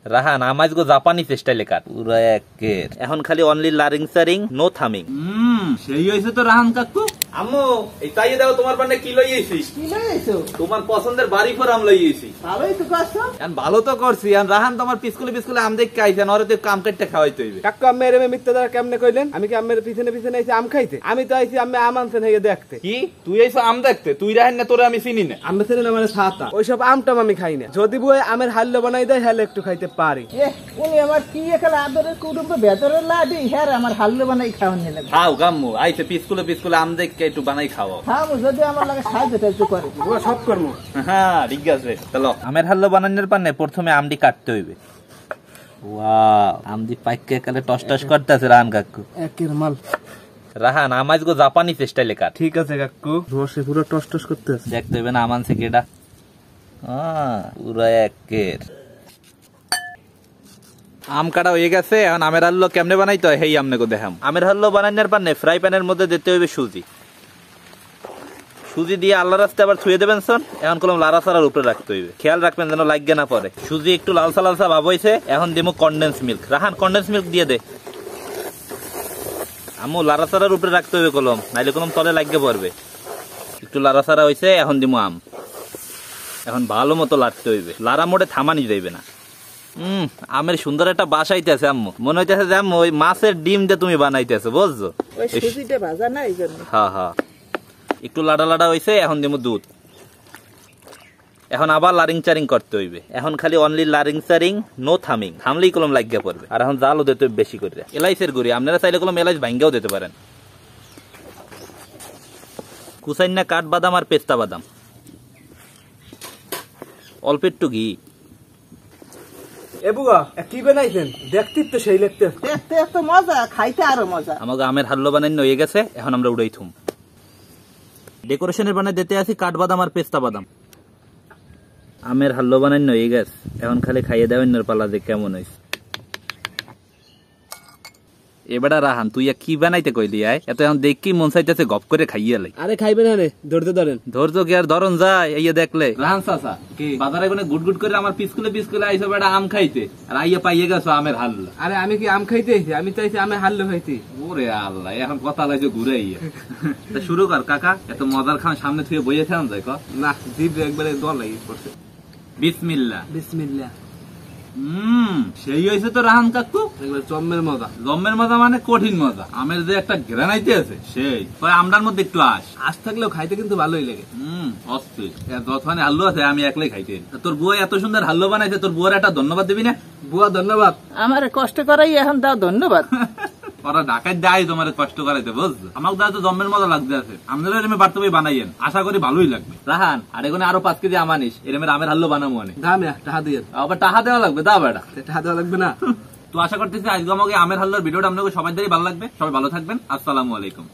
রাহান আমাজ গো জাপানি স্টাইলে কাট পুরো একের এখন খালি অনলি লারিং সারিং নো থামিং। সেই হইছে তো রাহান কাকু। আম্মু এই তাইয়ে দাও তোমার পানে কি লই আইছিস? কি লাগাইছো? তোমার পছন্দের বাড়ি ফর আম লই আইছি। ভালোই তো করছো। এখন ভালো তো করছি। এখন রাহান তোমার পিছকুলে আম দেখ খাইছেন, ওরে তো কাম কাটতে খাওয়াইতে হইবে। কাকু আম্মা এর মিথ্যা দ্বারা কেমনে কইলেন? আমি কি আম্মের পিছনে পিছনে আইছি আম খাইতে? আমি তো আইছি আম্মে আম আনছেন হেগে দেখতে। কি তুই আইছো আম দেখতে? তুই রাহেন না, তোরে আমি চিনি না। আম্মে ছিলেন আমার ছাতা, ওইসব আমটাম আমি খাই না। যদি বই আমের হাল্লো বানাই দেয় হেলে একটু খাইতে পারি। উনি আমার কি একালে আদরের কুটুম্ব ভেতরের লাডি, হ্যাঁ আমার হাল্লো বানাই খাওয়ান নিলেন। খাও গাম্মু আইছে পিছকুলে আম দেখকে একটু বানাই খাও। হ্যাঁ যদি আমার লাগে সাহায্য টাহায্য করে ও সব কর্ম। হ্যাঁ ঠিক আছে চলো। আমের হাল্লো বানানোর পানে প্রথমে আমডি কাটতে হইবে। ওয়াও আমডি পাইকে একালে টস টস করতেছে রাহান কাকু। একের মাল। রাহান আমাজ গো জাপানি স্টাইলে কাট। ঠিক আছে কাকু, রসে পুরো টস টস করতে আছে। দেখতে হইবে না আমান থেকে এটা পুরো একের। আম কাটা হয়ে গেছে, এখন আমের হাল্লো কেমনে বানাইতে হয় হেই আমনে গো দেখাম। আমের হাল্লো বানানোর পানে ফ্রাই প্যানের মধ্যে দিতে হইবে সুজি। সুজি দিয়ে আল্লাহ রাস্তে আবার ছুঁয়ে দেবেন সন। এখন কলম লাড়া ছাড়ার উপরে রাখতে হইবে, খেয়াল রাখবেন যেন লাগে না পরে। সুজি একটু লালসা লালসা ভাব হইছে, এখন দিমু কনডেন্স মিল্ক। রাহান কনডেন্স মিল্ক দিয়ে দে। আমু লাড়া ছাড়ার উপরে রাখতে হইবে কলম, নাইলে কলম তলে লাগে পড়বে। একটু লাড়া ছাড়া হইছে, এখন দিমু আম। এখন ভালো মতো লাড়তে হইবে, লাড়া মোড়ে থামানি যাইবে না। আমের সুন্দর একটা বাসাইতেছে আম্মু, মনে হইতেছে যে আম্মু ওই মাছের ডিম দিয়ে তুমি বানাইতেছো, বুঝছো? ওই সুজিটা ভাজা না এই জন্য। হ্যাঁ হ্যাঁ একটু লাড়া লাড়া হইছে, এখন দিমু দুধ। এখন আবার লারিং চারিং করতে হইবে। এখন খালি অনলি লারিং চারিং নো থামিং, থামলেই কলম লাগিয়ে পড়বে। আর এখন জালও দিতে বেশি করে এলাইচের গুড়ি, আপনারা চাইলে কলম এলাইচ ভাঙ্গাও দিতে পারেন। কুসাইন্না কাঠ বাদাম আর পেস্তা বাদাম, অল্প একটু ঘি। এ বুয়া কি বানাইছেন? দেখতে তো সেই লাগতে। দেখতে এত মজা, খাইতে আরো মজা। আমাকে আমের হাল্লো বানানো হয়ে গেছে, এখন আমরা উড়াই থুম। ডেকোরেশনের বানাই দিতে আসি কাঠবাদাম আর পেস্তা বাদাম। আমের হাল্লো বানানো হয়ে গেছে, এখন খালি খাইয়ে দেবেন পালা যে কেমন হয়েছে। এবারে রাহান তুই কি বানাইতে কইলি? আয় এত এখন দেখ কি মন চাইতেছে গপ করে খাইয়ে লাই। আরে খাইবেন না রে, ধরতে ধরেন। ধৈর্য কি আর ধরন যায় এই দেখলে? রাহান চাচা কি বাজারে কোনে গুট করে আমার পিছকুলে আইসো বেটা আম খাইতে, আর আইয়া পাইয়ে গেছো আমের হাল্লা। আরে আমি কি আম খাইতে আইছি? আমি চাইছি আমের হাল্লো খাইতে। ওরে আল্লাহ, এখন কথা লাইছো ঘুরে ইয়া। শুরু কর কাকা, এত মজার খান সামনে থেকে বইয়ে খেলাম যায় ক না, জিভ একবারে দল লাগি পড়ছে। বিসমিল্লাহ বিসমিল্লাহ। সেই হয়েছে তো রাহান কাকু, একবার জম্মের মজা। জম্মের মজা মানে কঠিন মজা। আমের যে একটা গ্রানাইতে আছে সেই আমরার মধ্যে একটু আশ থাকলেও খাইতে কিন্তু ভালোই লাগে। অস্থির যতখানি হাল্লো আছে আমি একলাই খাইতে। তোর বুয়া এত সুন্দর হাল্লো বানাইছে, তোর বুয়ার একটা ধন্যবাদ দিবি না? বুয়া ধন্যবাদ। আমার কষ্ট করাই এখন দাও ধন্যবাদ। ওরা ঢাকায় দেয় তোমার কষ্ট করাইতে, বুঝছো? আমার দ্বারা তো জম্মের মজা লাগতে আছে। আপনারা এরমে বাড়তে বানাইয়েন, আশা করি ভালোই লাগবে। রাহান আর এখানে আরো 5 কেজি আম আনিস, এরমের আমের হাল্লো বানাবো অনেক। দাম টাকা দিয়ে আবার টাকা দেওয়া লাগবে, দাও বেটা। টাকা দেওয়া লাগবে না তো আশা করতেছি আজকে আমাকে আমের হাল্লার ভিডিওটা আপনাদের সবাই ভালো লাগবে। সবাই ভালো থাকবেন, আসসালামু আলাইকুম।